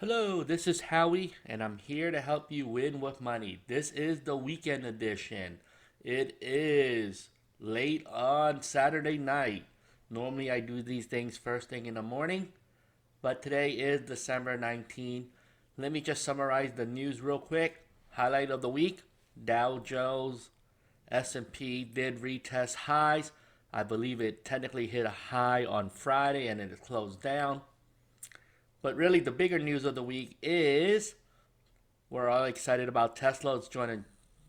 Hello, this is Howie, and I'm here to help you win with money. This is the weekend edition. It is late on Saturday night. Normally, I do these things first thing in the morning, but today is December 19th. Let me just summarize the news real quick. Highlight of the week: Dow Jones, S&P did retest highs. I believe it technically hit a high on Friday and then it closed down. But really, the bigger news of the week is we're all excited about Tesla. It's going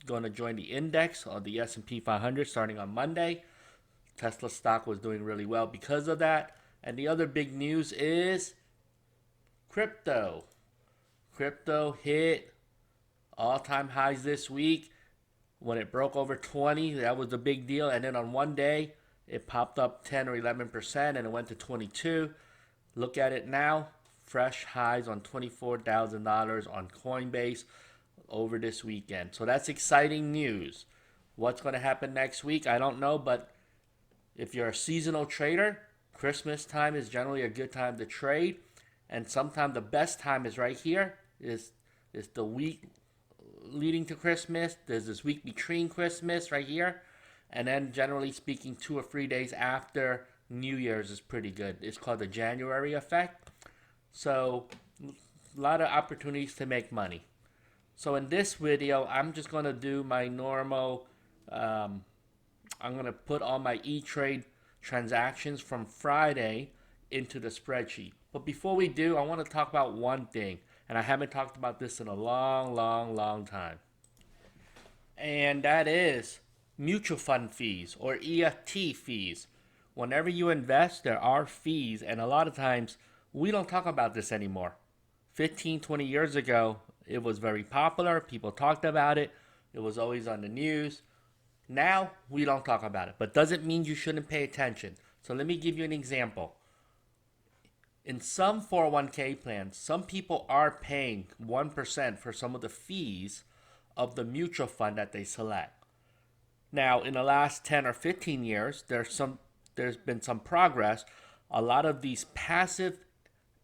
to join the index or the S&P 500 starting on Monday. Tesla stock was doing really well because of that. And the other big news is crypto. Crypto hit all-time highs this week. When it broke over 20, that was a big deal. And then on one day, it popped up 10 or 11% and it went to 22. Look at it now. Fresh highs on $24,000 on Coinbase over this weekend. So that's exciting news. What's going to happen next week? I don't know, but if you're a seasonal trader, Christmas time is generally a good time to trade. And sometimes the best time is right here. Is the week leading to Christmas. There's this week between Christmas right here. And then generally speaking, 2 or 3 days after New Year's is pretty good. It's called the January effect. So a lot of opportunities to make money. So in this video, I'm just going to do my normal, I'm going to put all my E-Trade transactions from Friday into the spreadsheet. But before we do, I want to talk about one thing. And I haven't talked about this in a long time. And that is mutual fund fees or EFT fees. Whenever you invest, there are fees. And a lot of times, we don't talk about this anymore. 15, 20 years ago, it was very popular. People talked about it. It was always on the news. Now, we don't talk about it. But doesn't mean you shouldn't pay attention. So let me give you an example. In some 401k plans, some people are paying 1% for some of the fees of the mutual fund that they select. Now, in the last 10 or 15 years, there's been some progress. A lot of these passive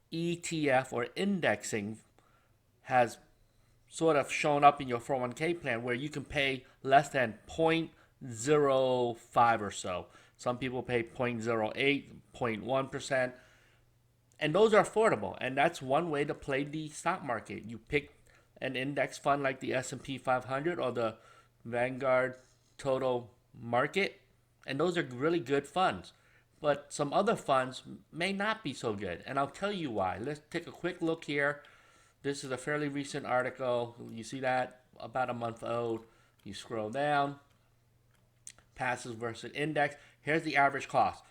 ETF or indexing has sort of shown up in your 401k plan where you can pay less than 0.05 or so. Some people pay 0.08, 0.1%, and those are affordable. And that's one way to play the stock market. You pick an index fund like the S&P 500 or the Vanguard Total Market, and those are really good funds. But some other funds may not be so good, and I'll tell you why. Let's take a quick look here. This is a fairly recent article. You see that? About a month old. You scroll down. Passive versus index. Here's the average cost.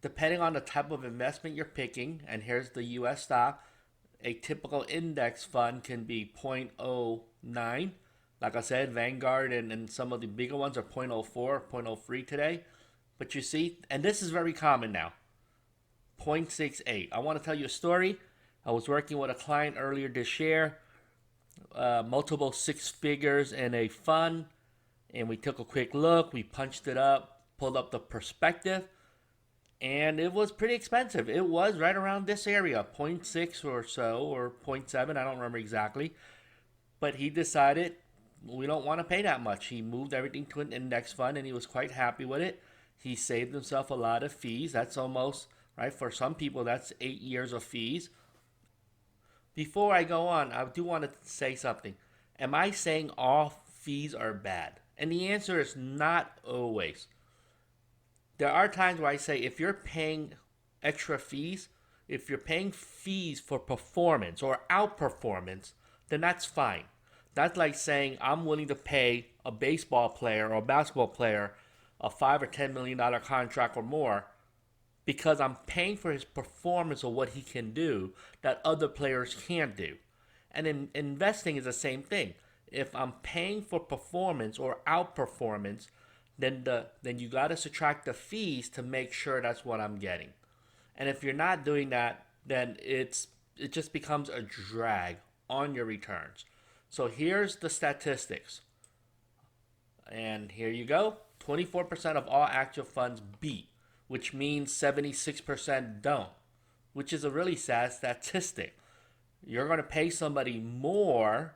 Depending on the type of investment you're picking, and here's the US stock, a typical index fund can be 0.09. Like I said, Vanguard and some of the bigger ones are 0.04, 0.03 today. But you see, and this is very common now, 0.68. I want to tell you a story. I was working with a client earlier this year, multiple six figures in a fund, and we took a quick look. We punched it up, pulled up the perspective, and it was pretty expensive. It was right around this area, 0.6 or so, or 0.7, I don't remember exactly. But he decided we don't want to pay that much. He moved everything to an index fund, and he was quite happy with it. He saved himself a lot of fees. That's almost, right, for some people, that's 8 years of fees. Before I go on, I do want to say something. Am I saying all fees are bad? And the answer is not always. There are times where I say if you're paying extra fees, if you're paying fees for performance or outperformance, then that's fine. That's like saying I'm willing to pay a baseball player or a basketball player a $5 or $10 million contract or more because I'm paying for his performance or what he can do that other players can't do. And in investing is the same thing. If I'm paying for performance or outperformance, then you got to subtract the fees to make sure that's what I'm getting. And if you're not doing that, then it just becomes a drag on your returns. So here's the statistics. And here you go. 24% of all active funds beat, which means 76% don't, which is a really sad statistic. You're going to pay somebody more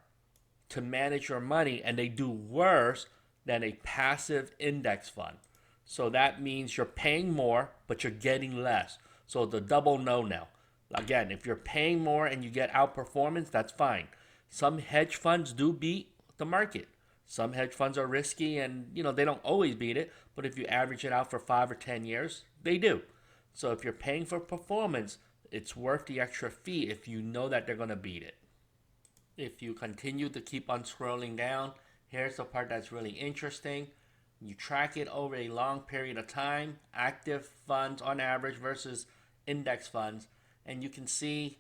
to manage your money, and they do worse than a passive index fund. So that means you're paying more, but you're getting less. So the double no. Again, if you're paying more and you get outperformance, that's fine. Some hedge funds do beat the market. Some hedge funds are risky and they don't always beat it, but if you average it out for 5 or 10 years, they do. So if you're paying for performance, it's worth the extra fee if you know that they're going to beat it. If you continue to keep on scrolling down, here's the part that's really interesting. You track it over a long period of time, active funds on average versus index funds, and you can see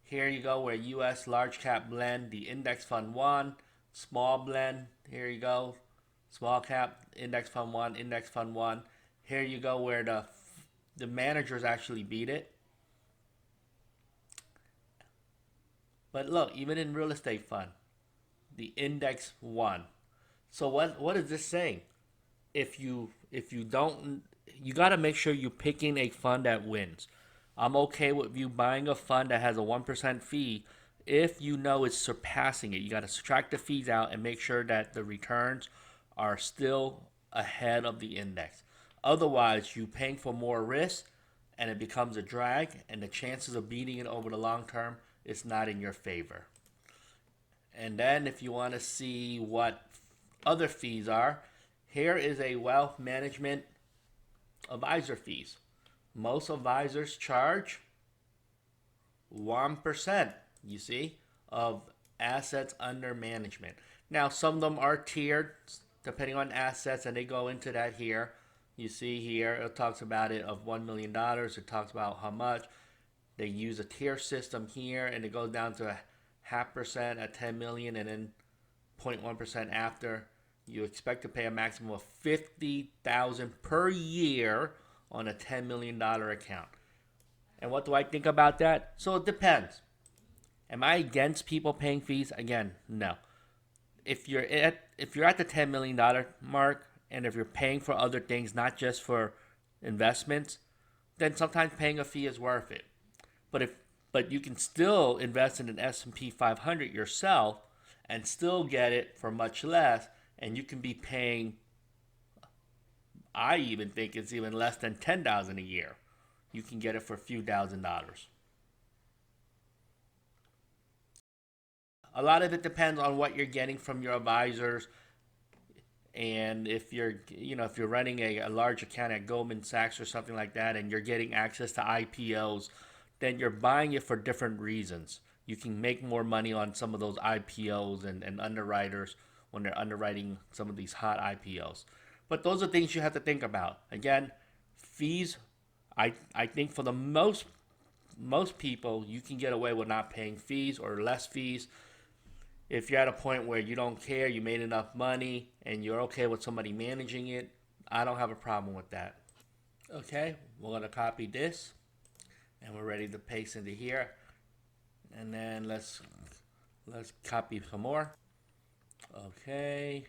here you go where US large cap blend, the index fund won, small blend, here you go, small cap, index fund won, index fund won. Here you go where the managers actually beat it. But look, even in real estate fund, the index won. So what is this saying? If you don't, you got to make sure you're picking a fund that wins. I'm okay with you buying a fund that has a 1% fee if you know it's surpassing it. You got to subtract the fees out and make sure that the returns are still ahead of the index. Otherwise, you're paying for more risk and it becomes a drag, and the chances of beating it over the long term is not in your favor. And then if you want to see what other fees are, here is a wealth management advisor fees. Most advisors charge 1%, you see, of assets under management. Now, some of them are tiered depending on assets, and they go into that here. You see here, it talks about it of $1 million. It talks about how much. They use a tier system here, and it goes down to a 0.5% at 10 million, and then 0.1% after. You expect to pay a maximum of $50,000 per year on a $10 million account. And what do I think about that? So it depends. Am I against people paying fees? Again, no. If you're at the $10 million mark, and if you're paying for other things, not just for investments, then sometimes paying a fee is worth it. But you can still invest in an S&P 500 yourself and still get it for much less, and you can be paying, I even think it's even less than $10,000 a year. You can get it for a few $1,000s. A lot of it depends on what you're getting from your advisors, and if you're running a large account at Goldman Sachs or something like that, and you're getting access to IPOs, then you're buying it for different reasons. You can make more money on some of those IPOs and underwriters when they're underwriting some of these hot IPOs. But those are things you have to think about. Again, fees, I think for the most people, you can get away with not paying fees or less fees. If you're at a point where you don't care, you made enough money, and you're okay with somebody managing it, I don't have a problem with that. Okay, we're going to copy this, and we're ready to paste into here. And then let's copy some more. Okay,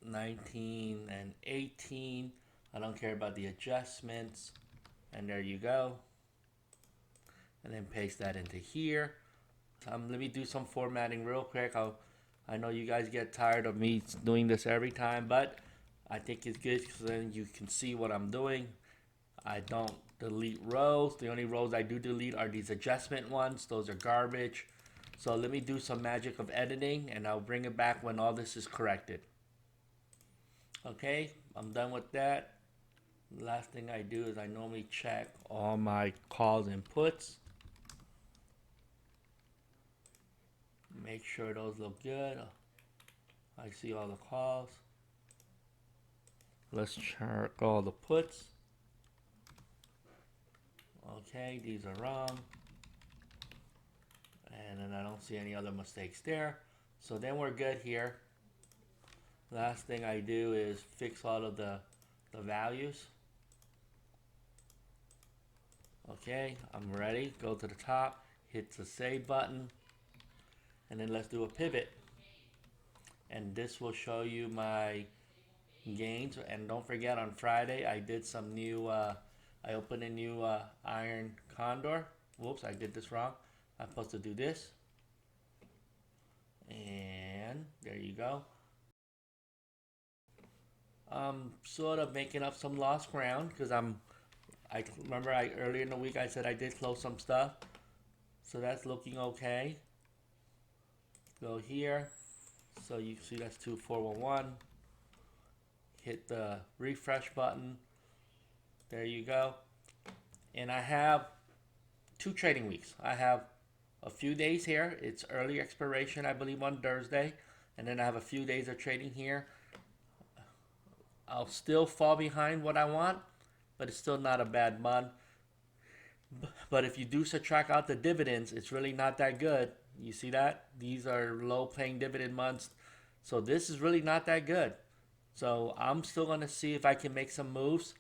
19 and 18. I don't care about the adjustments. And there you go. And then paste that into here. Let me do some formatting real quick. I know you guys get tired of me doing this every time, but I think it's good because then you can see what I'm doing. I don't delete rows. The only rows I do delete are these adjustment ones. Those are garbage. So let me do some magic of editing, and I'll bring it back when all this is corrected. Okay, I'm done with that. The last thing I do is I normally check all my calls and puts. Make sure those look good. I see all the calls. Let's check all the puts. Okay, these are wrong. And then I don't see any other mistakes there. So then we're good here. Last thing I do is fix all of the values. Okay, I'm ready. Go to the top, hit the save button, and then let's do a pivot. And this will show you my gains. And don't forget, on Friday I did some new I opened a new iron condor. Whoops, I did this wrong. I'm supposed to do this. And there you go. I'm sort of making up some lost ground because I remember earlier in the week I said I did close some stuff. So that's looking okay. Go here. So you see that's 2411. Hit the refresh button. There you go. And I have 2 trading weeks. I have a few days here. It's early expiration, I believe, on Thursday. And then I have a few days of trading here. I'll still fall behind what I want, but it's still not a bad month. But if you do subtract out the dividends, it's really not that good. You see that? These are low paying dividend months. So this is really not that good. So I'm still going to see if I can make some moves.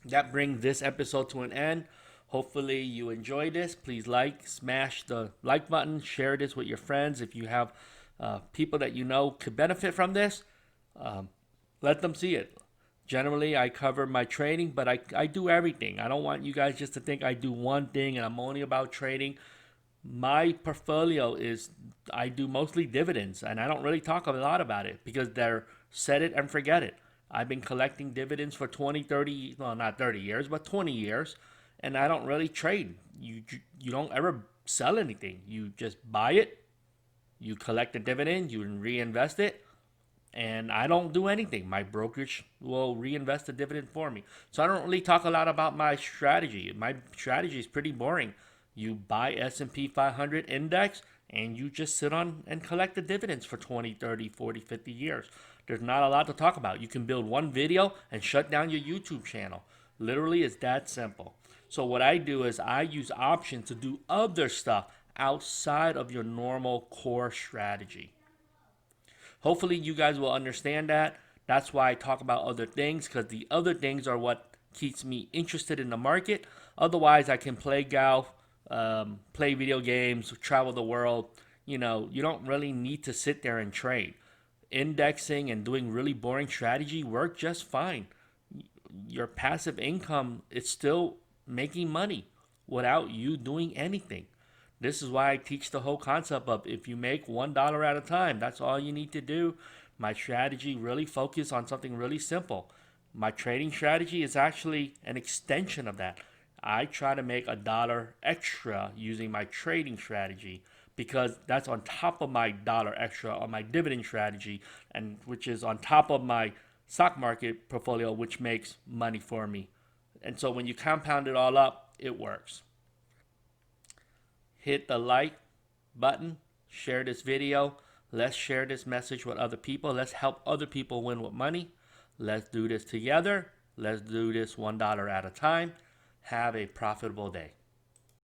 That brings this episode to an end. Hopefully you enjoyed this. Please smash the like button, share this with your friends. If you have people that you know could benefit from this, let them see it. Generally, I cover my trading, but I do everything. I don't want you guys just to think I do one thing and I'm only about trading. My portfolio is, I do mostly dividends, and I don't really talk a lot about it because they're set it and forget it. I've been collecting dividends for 20, 30, well, not 30 years, but 20 years, and I don't really trade. You don't ever sell anything. You just buy it, you collect the dividend, you reinvest it, and I don't do anything. My brokerage will reinvest the dividend for me. So I don't really talk a lot about my strategy. My strategy is pretty boring. You buy S&P 500 index and you just sit on and collect the dividends for 20, 30, 40, 50 years. There's not a lot to talk about. You can build one video and shut down your YouTube channel. Literally, it's that simple. So what I do is I use options to do other stuff outside of your normal core strategy. Hopefully you guys will understand that. That's why I talk about other things, because the other things are what keeps me interested in the market. Otherwise, I can play golf, play video games, travel the world. You don't really need to sit there and trade. Indexing and doing really boring strategy work just fine. Your passive income is still making money without you doing anything. This is why I teach the whole concept of if you make $1 at a time, that's all you need to do. My strategy really focuses on something really simple. My trading strategy is actually an extension of that. I try to make $1 extra using my trading strategy because that's on top of my $1 extra on my dividend strategy, and which is on top of my stock market portfolio, which makes money for me. And so when you compound it all up, it works. Hit the like button, share this video. Let's share this message with other people. Let's help other people win with money. Let's do this together. Let's do this $1 at a time. Have a profitable day.